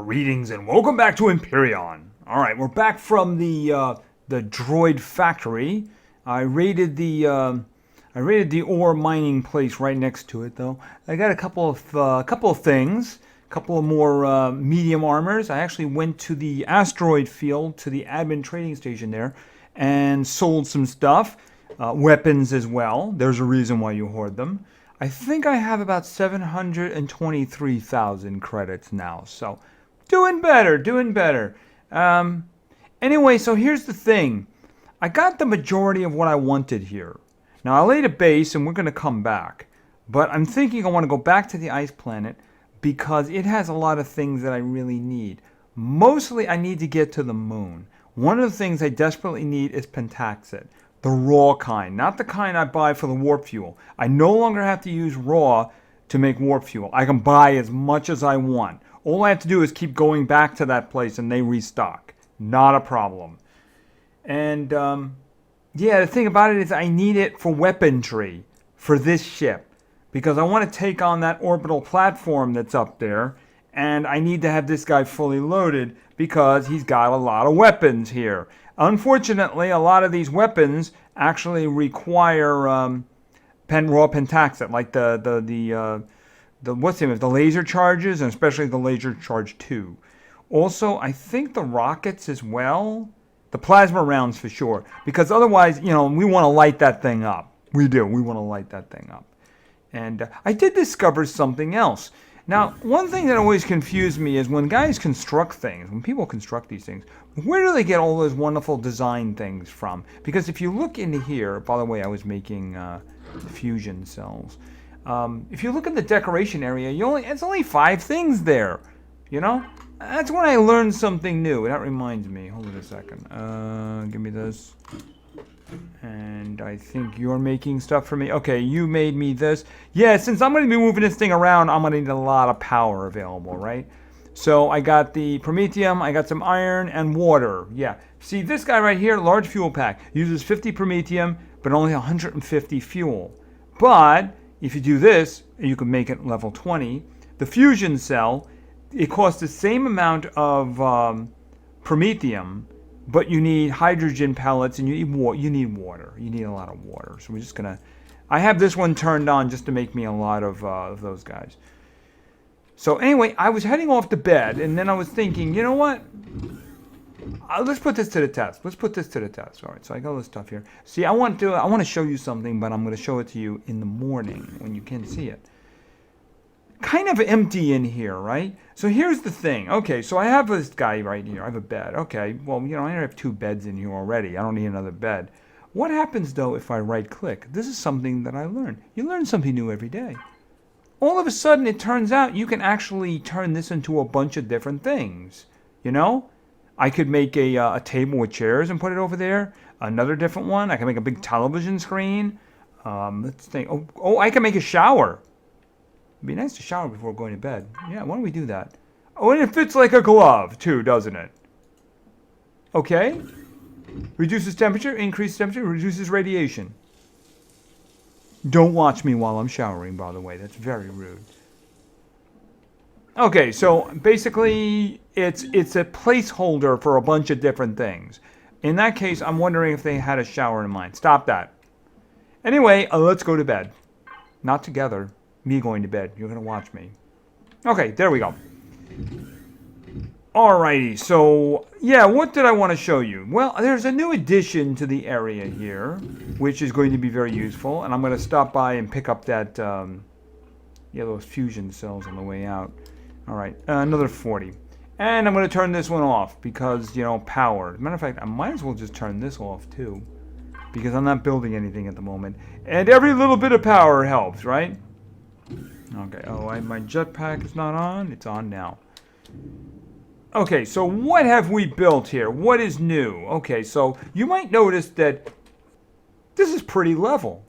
Greetings and welcome back to Empyrion. All right, we're back from the droid factory. I raided the ore mining place right next to it, though. I got a couple of things, a couple of more medium armors. I actually went to the asteroid field, to the admin trading station there, and sold some stuff, weapons as well. There's a reason why you hoard them. I think I have about 723,000 credits now, so doing better, doing better. Anyway, so here's the thing. I got the majority of what I wanted here. Now, I laid a base, and we're going to come back. But I'm thinking I want to go back to the ice planet because it has a lot of things that I really need. Mostly, I need to get to the moon. One of the things I desperately need is pentaxid. The raw kind, not the kind I buy for the warp fuel. I no longer have to use raw to make warp fuel. I can buy as much as I want. All I have to do is keep going back to that place and they restock. Not a problem. And yeah, the thing about it is I need it for weaponry for this ship. Because I want to take on that orbital platform that's up there. And I need to have this guy fully loaded because he's got a lot of weapons here. Unfortunately, a lot of these weapons actually require raw pentaxid, like the what's the name of the laser charges, and especially the laser charge 2. Also, I think the rockets as well, the plasma rounds for sure, because otherwise, we want to light that thing up. We do. We want to light that thing up. And I did discover something else. Now, one thing that always confused me is when guys construct things, when people construct these things, where do they get all those wonderful design things from? Because if you look into here, by the way, I was making fusion cells. If you look at the decoration area, it's only 5 things there. That's when I learned something new. That reminds me. Hold on a second. Give me this. And I think you're making stuff for me. Okay, you made me this. Yeah, since I'm going to be moving this thing around, I'm going to need a lot of power available, right? So I got the promethium, I got some iron, and water. Yeah. See, this guy right here, large fuel pack, uses 50 promethium, but only 150 fuel. But if you do this, you can make it level 20. The fusion cell, it costs the same amount of promethium, but you need hydrogen pellets and you need water. You need a lot of water. So we're just going to... I have this one turned on just to make me a lot of those guys. So anyway, I was heading off to bed, and then I was thinking, you know what? Let's put this to the test. Let's put this to the test. All right, so I got all this stuff here. See, I want to show you something, but I'm going to show it to you in the morning when you can see it. Kind of empty in here, right? So here's the thing. Okay, so I have this guy right here. I have a bed. Okay, well, I have 2 beds in here already. I don't need another bed. What happens, though, if I right-click? This is something that I learned. You learn something new every day. All of a sudden, it turns out you can actually turn this into a bunch of different things. I could make a table with chairs and put it over there. Another different one. I can make a big television screen. Let's think. Oh, I can make a shower. It'd be nice to shower before going to bed. Yeah, why don't we do that? Oh, and it fits like a glove, too, doesn't it? Okay. Reduces temperature, increases temperature, reduces radiation. Don't watch me while I'm showering, by the way. That's very rude. Okay, so basically, it's a placeholder for a bunch of different things. In that case, I'm wondering if they had a shower in mind. Stop that. Anyway, let's go to bed. Not together. Me going to bed. You're going to watch me. Okay, there we go. Alrighty, so, yeah, what did I want to show you? Well, there's a new addition to the area here, which is going to be very useful, and I'm going to stop by and pick up that, those fusion cells on the way out. Alright, another 40. And I'm going to turn this one off, because, power. As a matter of fact, I might as well just turn this off, too, because I'm not building anything at the moment. And every little bit of power helps, right? Okay, my jetpack is not on. It's on now. Okay, so what have we built here? What is new? Okay, so you might notice that this is pretty level.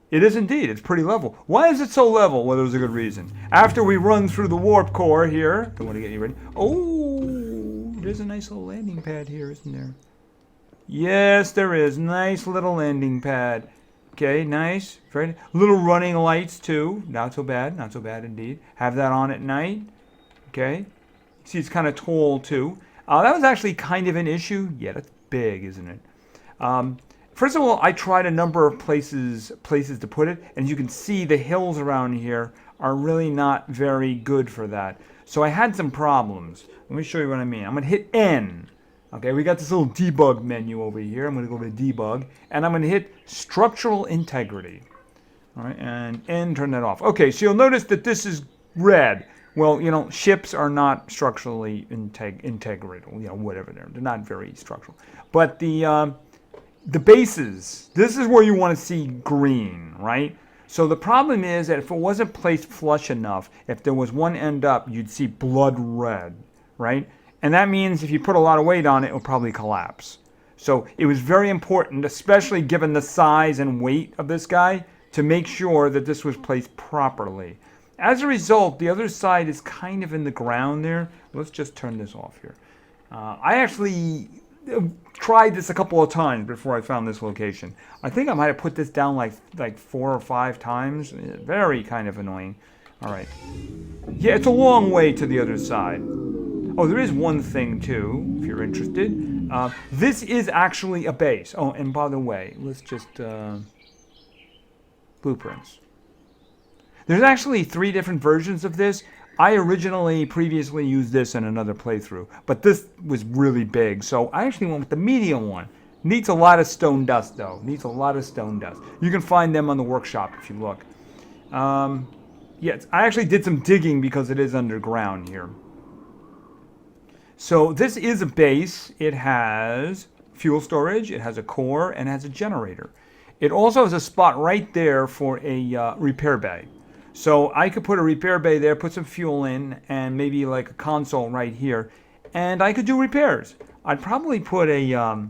It is indeed. It's pretty level. Why is it so level? Well, there's a good reason. After we run through the warp core here, I want to get you ready. Oh, there's a nice little landing pad here, isn't there? Yes, there is. Nice little landing pad. Okay, nice. Very little running lights too. Not so bad. Not so bad indeed. Have that on at night. Okay. See, it's kind of tall too. That was actually kind of an issue. Yeah, that's big, isn't it? First of all, I tried a number of places to put it, and you can see the hills around here are really not very good for that. So I had some problems. Let me show you what I mean. I'm going to hit N. Okay, we got this little debug menu over here. I'm going to go to debug, and I'm going to hit structural integrity. All right, and N, turn that off. Okay, so you'll notice that this is red. Well, you know, ships are not structurally integrated. You know, whatever they're not very structural. But the bases, this is where you want to see green, right? So the problem is that if it wasn't placed flush enough, if there was one end up, you'd see blood red, right? And that means if you put a lot of weight on it, it'll probably collapse. So it was very important, especially given the size and weight of this guy, to make sure that this was placed properly. As a result, the other side is kind of in the ground there. Let's just turn this off here. I actually tried this a couple of times before I found this location. I think I might have put this down like 4 or 5 times. Very kind of annoying. All right. Yeah, it's a long way to the other side. Oh, there is one thing too, if you're interested. This is actually a base. Oh, and by the way, let's just blueprints. There's actually 3 different versions of this. I previously used this in another playthrough, but this was really big, so I actually went with the medium one. Needs a lot of stone dust, though. Needs a lot of stone dust. You can find them on the workshop if you look. Yes, I actually did some digging because it is underground here. So this is a base. It has fuel storage, it has a core, and it has a generator. It also has a spot right there for a repair bay. So I could put a repair bay there, put some fuel in, and maybe like a console right here, and I could do repairs. I'd probably put a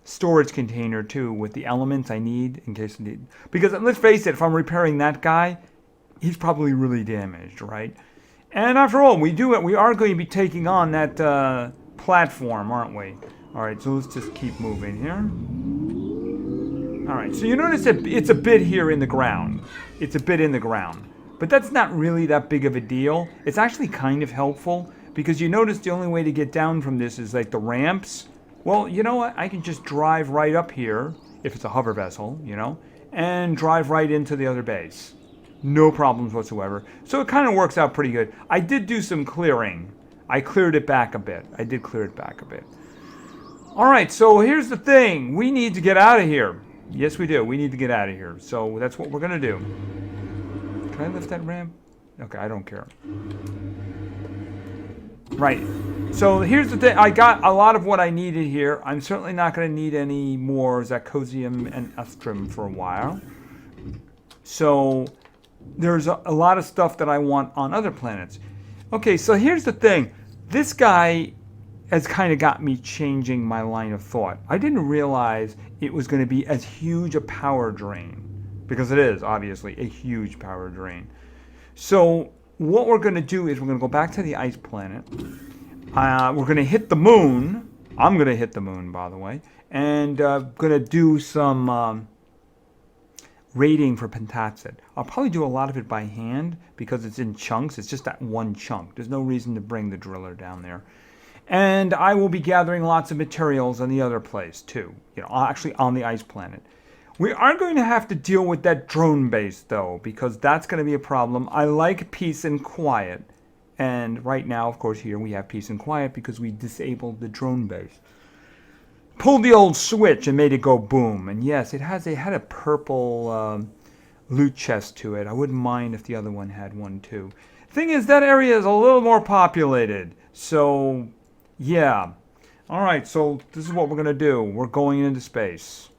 storage container too with the elements I need in case I need. Because let's face it, if I'm repairing that guy, he's probably really damaged, right? And after all, we are going to be taking on that platform, aren't we? All right, so let's just keep moving here. All right, so you notice that it's a bit here in the ground. It's a bit in the ground. But that's not really that big of a deal. It's actually kind of helpful because you notice the only way to get down from this is like the ramps. Well, you know what? I can just drive right up here, if it's a hover vessel, you know, and drive right into the other base. No problems whatsoever. So it kind of works out pretty good. I did do some clearing. I cleared it back a bit. I did clear it back a bit. All right, so here's the thing. We need to get out of here. Yes, we do. We need to get out of here. So that's what we're going to do. Can I lift that ramp? Okay, I don't care. Right. So here's the thing. I got a lot of what I needed here. I'm certainly not going to need any more Zachosium and Estrum for a while. So there's a lot of stuff that I want on other planets. Okay, so here's the thing. This guy has kind of got me changing my line of thought. I didn't realize it was going to be as huge a power drain. Because it is, obviously, a huge power drain. So what we're going to do is we're going to go back to the ice planet. We're going to hit the moon. I'm going to hit the moon, by the way. And going to do some rating for pentacid. I'll probably do a lot of it by hand because it's in chunks. It's just that one chunk. There's no reason to bring the driller down there. And I will be gathering lots of materials on the other place, too. You know, actually on the ice planet. We are going to have to deal with that drone base, though, because that's going to be a problem. I like peace and quiet. And right now, of course, here we have peace and quiet because we disabled the drone base. Pulled the old switch and made it go boom. And yes, it had a purple loot chest to it. I wouldn't mind if the other one had one, too. Thing is, that area is a little more populated. So, yeah. All right, so this is what we're going to do. We're going into space.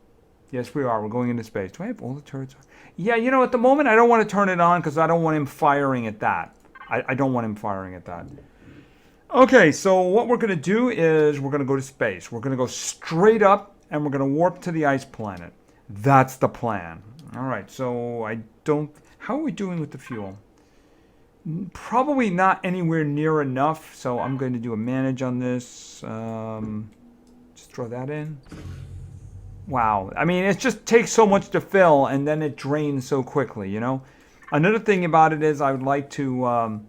Yes, we are. We're going into space. Do I have all the turrets on? Yeah, you know, at the moment, I don't want to turn it on because I don't want him firing at that. I don't want him firing at that. Okay, so what we're going to do is we're going to go to space. We're going to go straight up, and we're going to warp to the ice planet. That's the plan. All right, so how are we doing with the fuel? Probably not anywhere near enough, so I'm going to do a manage on this. Just throw that in. Wow. I mean, it just takes so much to fill, and then it drains so quickly, you know? Another thing about it is I would like to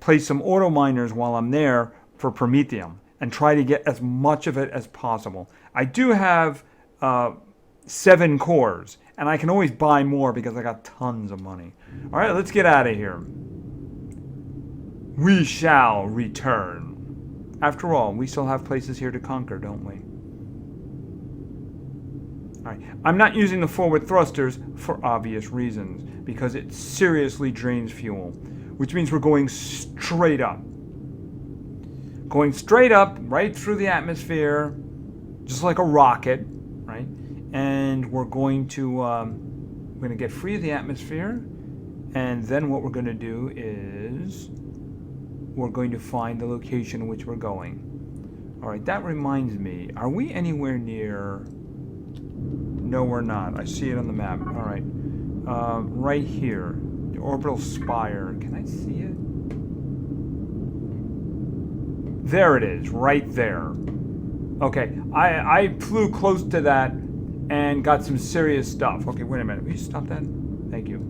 place some auto miners while I'm there, for promethium and try to get as much of it as possible. I do have 7 cores, and I can always buy more because I got tons of money. All right, let's get out of here. We shall return. After all, we still have places here to conquer, don't we? All right. I'm not using the forward thrusters for obvious reasons, because it seriously drains fuel, which means we're going straight up. Going straight up, right through the atmosphere, just like a rocket, right? And we're going to get free of the atmosphere, and then what we're going to do is we're going to find the location in which we're going. All right, that reminds me, are we anywhere near... No, we're not. I see it on the map. All right. Right here. The orbital spire. Can I see it? There it is. Right there. Okay. I flew close to that and got some serious stuff. Okay, wait a minute. Will you stop that? Thank you.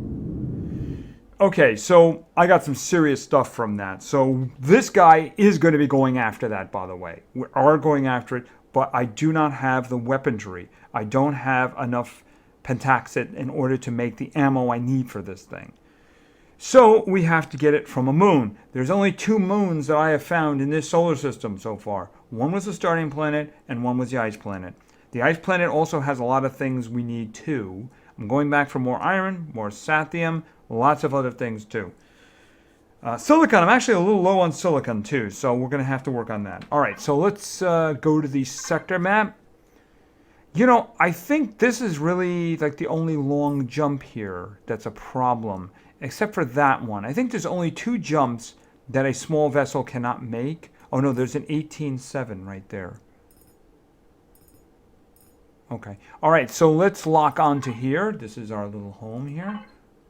Okay, so I got some serious stuff from that. So this guy is going to be going after that, by the way. We are going after it, but I do not have the weaponry. I don't have enough pentaxid in order to make the ammo I need for this thing. So we have to get it from a moon. There's only 2 moons that I have found in this solar system so far. One was the starting planet, and one was the ice planet. The ice planet also has a lot of things we need too. I'm going back for more iron, more sathium, lots of other things too. Silicon, I'm actually a little low on silicon too, so we're going to have to work on that. All right, so let's go to the sector map. You know, I think this is really like the only long jump here that's a problem, except for that one. I think there's only 2 jumps that a small vessel cannot make. Oh no, there's an 18.7 right there. Okay, all right, so let's lock onto here. This is our little home here.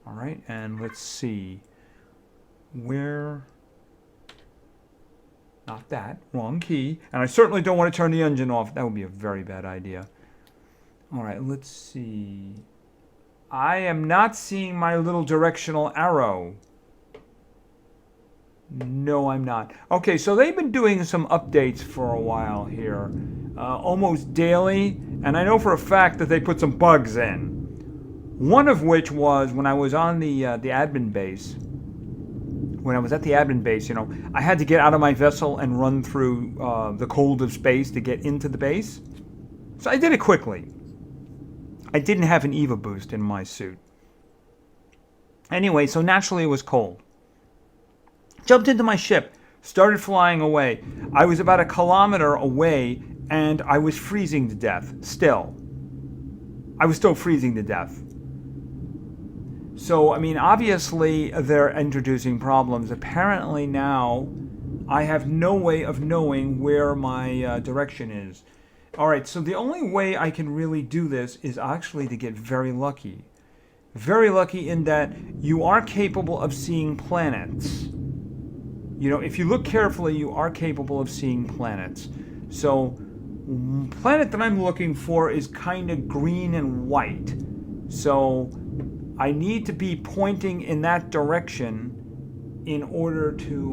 All right, and let's see. Where... Not that, wrong key. And I certainly don't want to turn the engine off. That would be a very bad idea. All right, let's see. I am not seeing my little directional arrow. No, I'm not. Okay, so they've been doing some updates for a while here. Almost daily. And I know for a fact that they put some bugs in. One of which was when I was on the admin base. When I was at the admin base, you know, I had to get out of my vessel and run through the cold of space to get into the base. So I did it quickly. I didn't have an EVA boost in my suit. Anyway, so naturally it was cold. Jumped into my ship, started flying away. I was about 1 kilometer away, and I was freezing to death, still. I was still freezing to death. So, I mean, obviously they're introducing problems. Apparently now I have no way of knowing where my direction is. All right, so the only way I can really do this is actually to get very lucky. Very lucky in that you are capable of seeing planets. You know, if you look carefully, you are capable of seeing planets. So, planet that I'm looking for is kind of green and white. So, I need to be pointing in that direction in order to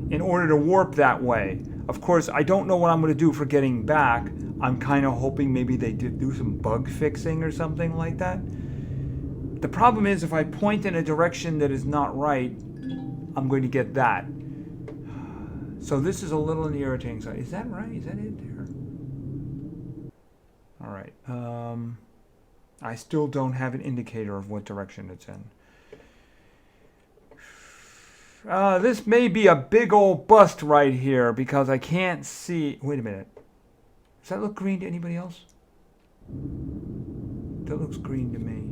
warp that way. Of course, I don't know what I'm going to do for getting back. I'm kind of hoping maybe they did do some bug fixing or something like that. The problem is if I point in a direction that is not right, I'm going to get that. So this is a little on the irritating side. Is that right? Is that it there? All right. I still don't have an indicator of what direction it's in. This may be a big old bust right here because I can't see... Wait a minute. Does that look green to anybody else? That looks green to me.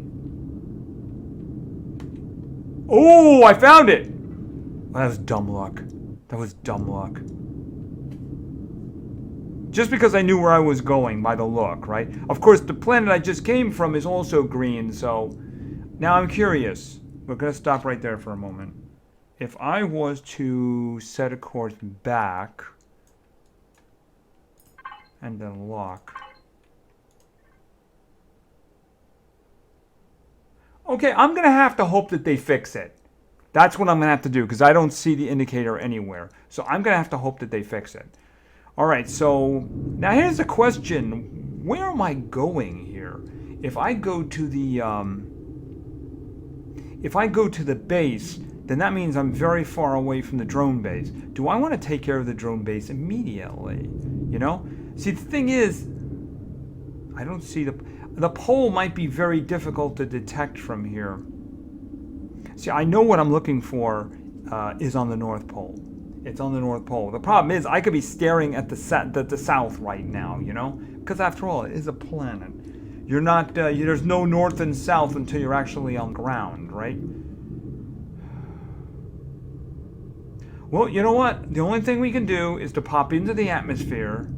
Oh, I found it! Well, that was dumb luck. That was dumb luck. Just because I knew where I was going by the look, right? Of course, the planet I just came from is also green, so... Now I'm curious. We're going to stop right there for a moment. If I was to set a course back... and then lock... Okay, I'm going to have to hope that they fix it. That's what I'm going to have to do because I don't see the indicator anywhere. So I'm going to have to hope that they fix it. All right, so now here's the question. Where am I going here? If I go to the base, then that means I'm very far away from the drone base. Do I want to take care of the drone base immediately? You know? See, the thing is, I don't see the pole might be very difficult to detect from here. See, I know what I'm looking for is on the North Pole. It's on the North Pole. The problem is I could be staring at the south right now, you know? Because after all, it is a planet. You're not, there's no north and south until you're actually on the ground, right? Well, you know what? The only thing we can do is to pop into the atmosphere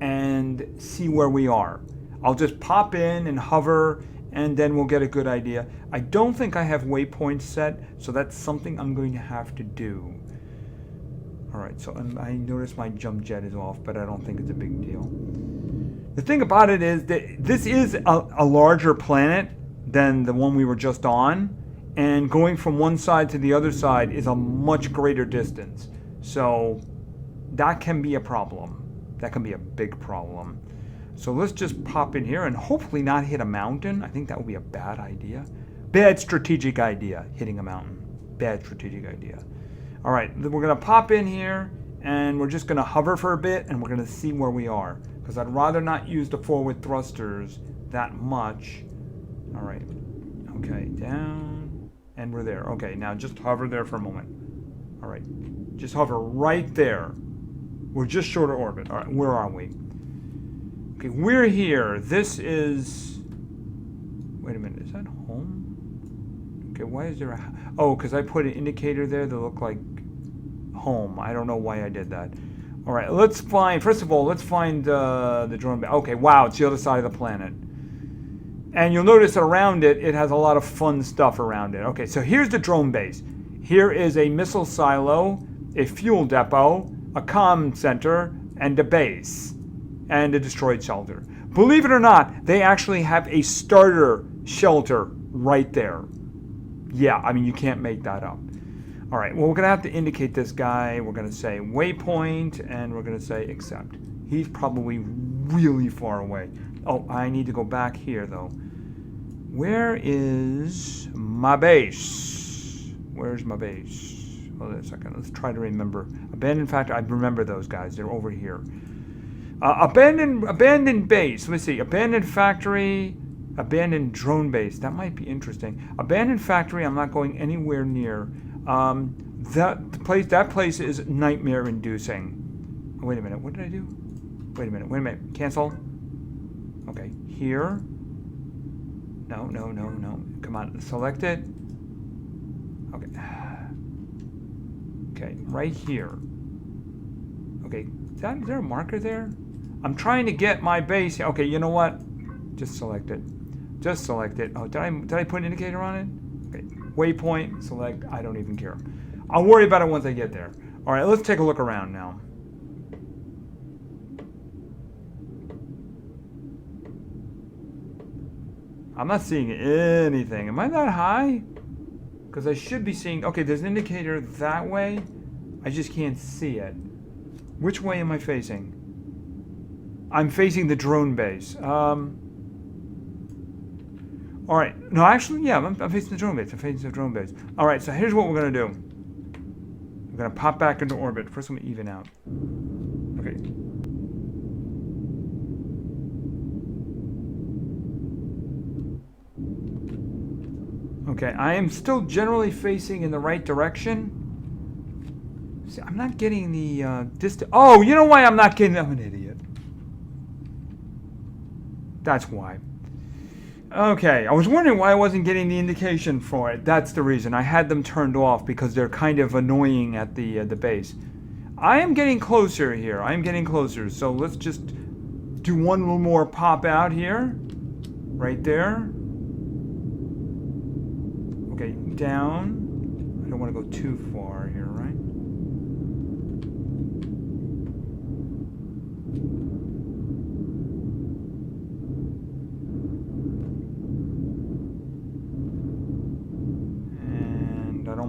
and see where we are. I'll just pop in and hover, and then we'll get a good idea. I don't think I have waypoints set, so that's something I'm going to have to do. All right, so I notice my jump jet is off, but I don't think it's a big deal. The thing about it is that this is a larger planet than the one we were just on, and going from one side to the other side is a much greater distance. So that can be a problem. That can be a big problem. So let's just pop in here and hopefully not hit a mountain. I think that would be a bad idea. Bad strategic idea, hitting a mountain. Bad strategic idea. All right, we're going to pop in here, and we're just going to hover for a bit, and we're going to see where we are. Because I'd rather not use the forward thrusters that much. All right. Okay, down. And we're there. Okay, now just hover there for a moment. All right. Just hover right there. We're just short of orbit. All right, where are we? Okay, we're here. This is... Wait a minute, is that home? Okay, why is there a... Oh, because I put an indicator there that looked like home. I don't know why I did that. All right, let's find... First of all, let's find the drone... Okay, wow, it's the other side of the planet. And you'll notice that around it, it has a lot of fun stuff around it. Okay, so here's the drone base. Here is a missile silo, a fuel depot, a comm center, and a base, and a destroyed shelter. Believe it or not, they actually have a starter shelter right there. Yeah, I mean, you can't make that up. All right, well, we're going to have to indicate this guy. We're going to say waypoint, and we're going to say accept. He's probably really far away. Oh, I need to go back here, though. Where is my base? Where's my base? Hold on a second. Let's try to remember. Abandoned factory. I remember those guys. They're over here. Abandoned base. Let's see. Abandoned factory. Abandoned drone base. That might be interesting. Abandoned factory. I'm not going anywhere near. That place is nightmare-inducing. Oh, wait a minute. What did I do? Wait a minute. Cancel. Okay. Here. No. Come on. Select it. Okay. Okay. Right here. Okay. Is there a marker there? I'm trying to get my base. Okay. You know what? Just select it. Just select it. Oh, did I put an indicator on it? Okay. Waypoint. Select. I don't even care. I'll worry about it once I get there. All right. Let's take a look around now. I'm not seeing anything. Am I that high? Because I should be seeing... Okay, there's an indicator that way. I just can't see it. Which way am I facing? I'm facing the drone base. All right. No, actually, yeah, I'm facing the drone base. All right, so here's what we're going to do. We're going to pop back into orbit. First, I'm going to even out. Okay. Okay, I am still generally facing in the right direction. See, I'm not getting the distance. Oh, you know why I'm not getting... I'm an idiot. That's why. Okay, I was wondering why I wasn't getting the indication for it. That's the reason. I had them turned off because they're kind of annoying at the base. I am getting closer here. I am getting closer. So let's just do one little more pop out here. Right there. Okay, down. I don't want to go too far here, right?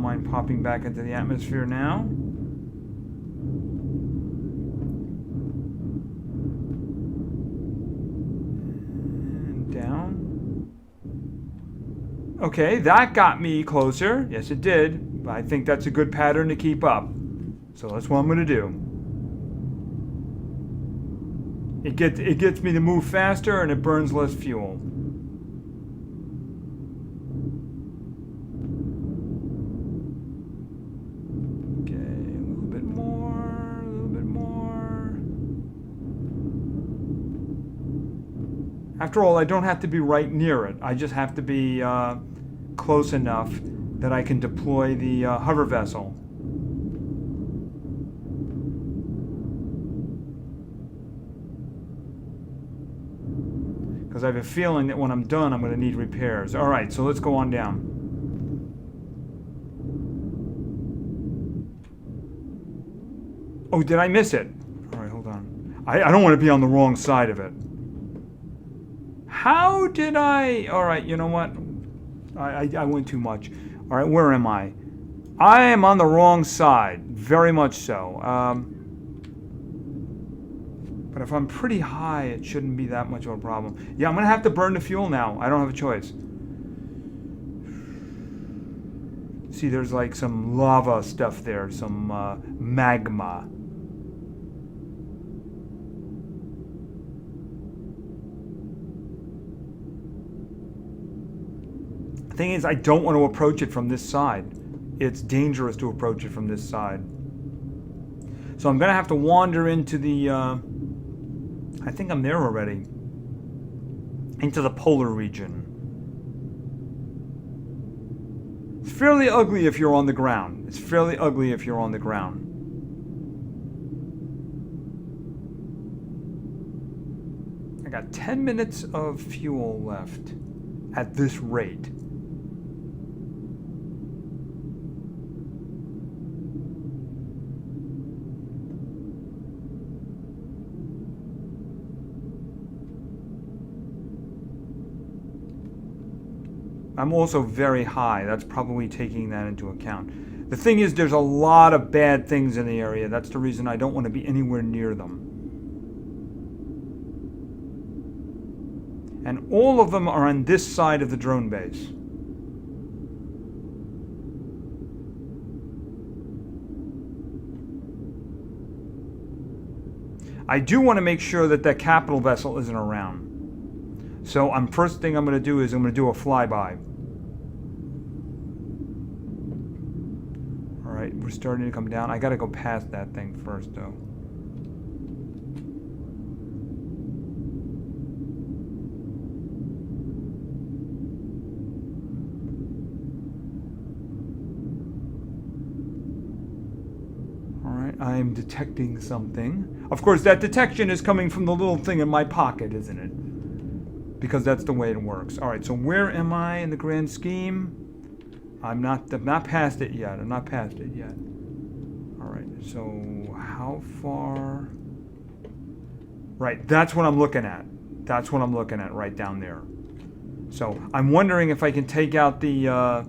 don't mind popping back into the atmosphere now. And down. Okay, that got me closer. Yes, it did. But I think that's a good pattern to keep up. So that's what I'm going to do. It gets me to move faster and it burns less fuel. Okay, a little bit more, a little bit more. After all, I don't have to be right near it. I just have to be close enough that I can deploy the hover vessel. Because I have a feeling that when I'm done, I'm going to need repairs. All right, so let's go on down. Oh, did I miss it? All right, hold on. I don't want to be on the wrong side of it. How did I... All right, you know what? I went too much. All right, where am I? I am on the wrong side. Very much so. But if I'm pretty high, it shouldn't be that much of a problem. Yeah, I'm going to have to burn the fuel now. I don't have a choice. See, there's like some lava stuff there. Some magma. The thing is, I don't want to approach it from this side. It's dangerous to approach it from this side. So I'm going to have to wander into the... I think I'm there already. Into the polar region. It's fairly ugly if you're on the ground. It's fairly ugly if you're on the ground. I got 10 minutes of fuel left at this rate. I'm also very high. That's probably taking that into account. The thing is, there's a lot of bad things in the area. That's the reason I don't want to be anywhere near them. And all of them are on this side of the drone base. I do want to make sure that that capital vessel isn't around. So first thing I'm going to do is I'm going to do a flyby. Alright, we're starting to come down. I got to go past that thing first, though. Alright, I am detecting something. Of course, that detection is coming from the little thing in my pocket, isn't it? Because that's the way it works. Alright, so where am I in the grand scheme? I'm not past it yet. I'm not past it yet. Alright, so how far? Right, that's what I'm looking at. That's what I'm looking at right down there. So I'm wondering if I can take out the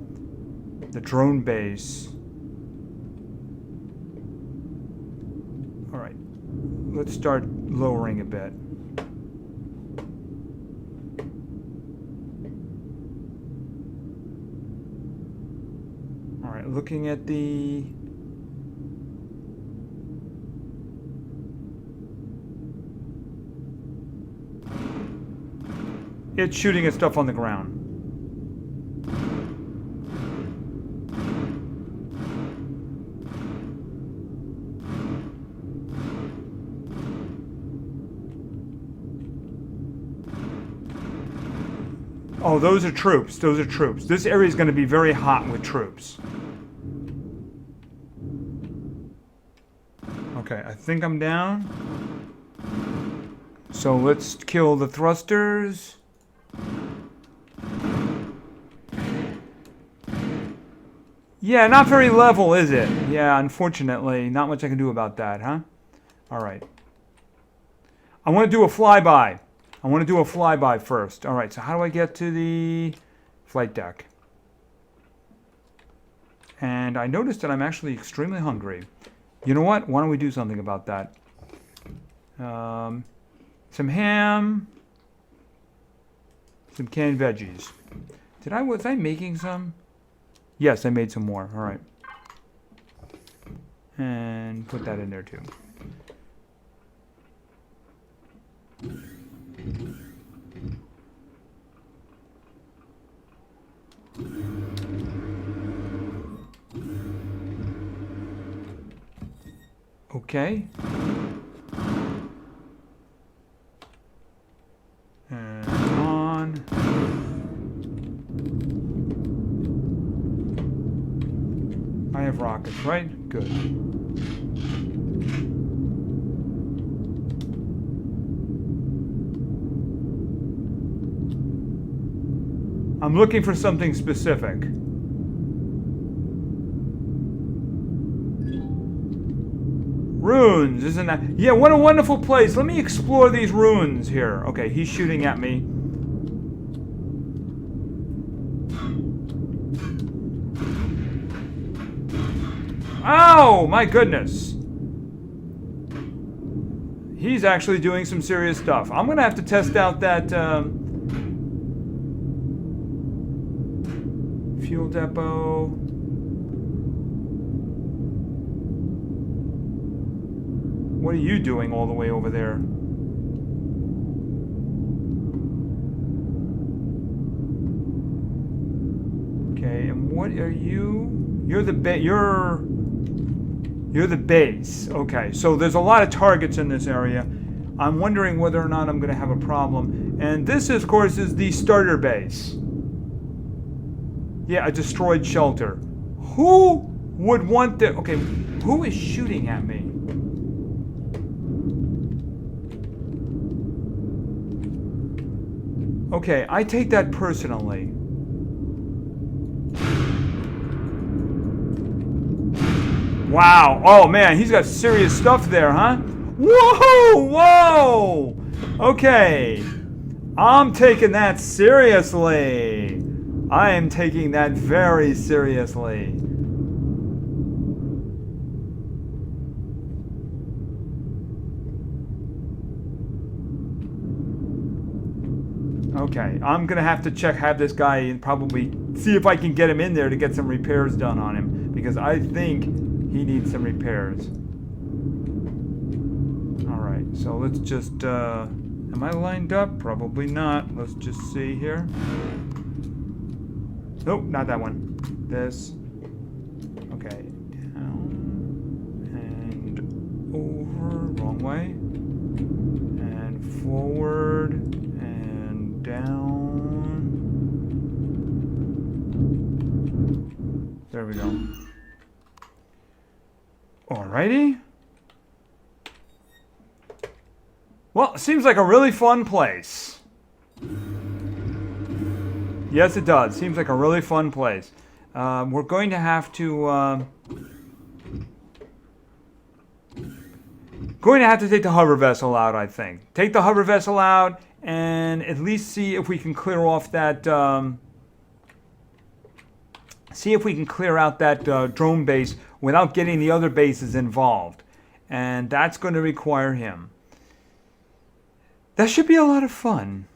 drone base. Alright, let's start lowering a bit. Alright, looking at the... It's shooting at stuff on the ground. Oh, those are troops. Those are troops. This area is going to be very hot with troops. Okay, I think I'm down. So let's kill the thrusters. Yeah, not very level, is it? Yeah, unfortunately. Not much I can do about that, huh? Alright. I want to do a flyby. I want to do a flyby first. Alright, so how do I get to the flight deck? And I noticed that I'm actually extremely hungry. You know what? Why don't we do something about that? Some ham, some canned veggies. Was I making some? Yes, I made some more. All right. And put that in there too. Okay. And on. I have rockets, right? Good. I'm looking for something specific. Ruins, isn't that? Yeah, what a wonderful place. Let me explore these ruins here. Okay, he's shooting at me. Oh, my goodness. He's actually doing some serious stuff. I'm going to have to test out that fuel depot. What are you doing all the way over there? Okay, and what are you? You're the base. Okay, so there's a lot of targets in this area. I'm wondering whether or not I'm going to have a problem. And this, of course, is the starter base. Yeah, a destroyed shelter. Who would want the... Okay, who is shooting at me? Okay, I take that personally. Wow. Oh, man, he's got serious stuff there, huh? Whoa! Whoa! Okay. I'm taking that seriously. I am taking that very seriously. Okay, I'm gonna have to have this guy and probably see if I can get him in there to get some repairs done on him, because I think he needs some repairs. Alright, so let's just, am I lined up? Probably not. Let's just see here. Nope, not that one. This. Okay, down and over, wrong way. And forward. Down. There we go. Alrighty. Well, it seems like a really fun place. Yes, it does. Seems like a really fun place. We're going to have to take the hover vessel out, I think. Take the hover vessel out and at least see if we can clear off that, see if we can clear out that drone base without getting the other bases involved. And that's going to require him. That should be a lot of fun.